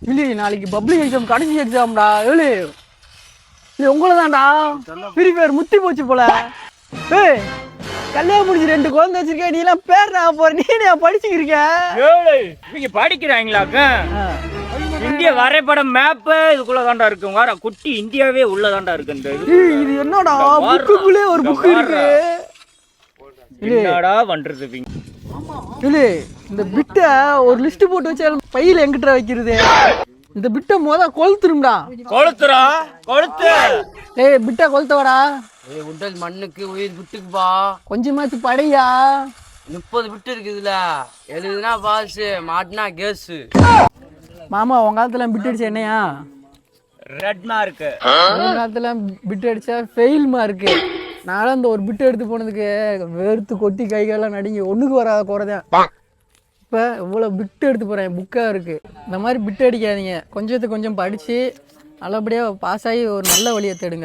இல்லை நாளைக்கு public exam கடைசி எக்ஸாம்டா ஏழு இல்லை உங்களை தான்டா ஃப்ரீ ஃபயர் முத்தி போச்சு போல. ஏய் கல்யாணம் முடிச்சு 2 குழந்தை வச்சிருக்க, நீ எல்லாம் பேர் போற, நீ படிச்சுக்கிருக்க. நீங்க படிக்கிறாங்களாக்க? இந்திய வரைபடம் மேப்பு இதுக்குள்ள தாண்டா இருக்கு. வார குட்டி இந்தியாவே உள்ளதாண்டா இருக்கு. இந்த இது என்னடா புக்குக்குள்ளே ஒரு புக் இருக்கு. என்னடா பண்றது? இல்ல இந்த பிட்ட ஒரு லிஸ்ட் போட்டு வச்சா பையில எங்கிட்ட வைக்கிறது? இந்த பிட்ட கொளுத்துரும்டா. கொளுத்துறா கொளுத்து. ஏய் பிட்ட கொளுத்தவாடா. ஏய் உடல் மண்ணுக்கு உயிர் விட்டுக்குப்பா. கொஞ்சமாச்சு படையா. 30 பிட்டு இருக்கு இதுல. எழுதுனா பாஸ், மாட்டினா கேஸ். மாமா உங்க காலத்துல பிட் அடிச்சா என்னையா? Red mark. உங்க காலத்துல பிட் அடிச்சா ஃபெயில் மார்க். நானும் அந்த ஒரு பிட் எடுத்து போனதுக்கு வேர்த்து கொட்டி கைகாலெல்லாம் நடுங்கி ஒண்ணுக்கு வராத குறைதான். இப்போ இவ்வளோ பிட்டு எடுத்து போகிறேன், புக்காக இருக்குது. இந்த மாதிரி பிட்டு அடிக்காதீங்க, கொஞ்சத்துக்கு கொஞ்சம் படித்து நல்லபடியாக பாஸ் ஆகி ஒரு நல்ல வழியை தேடுங்க.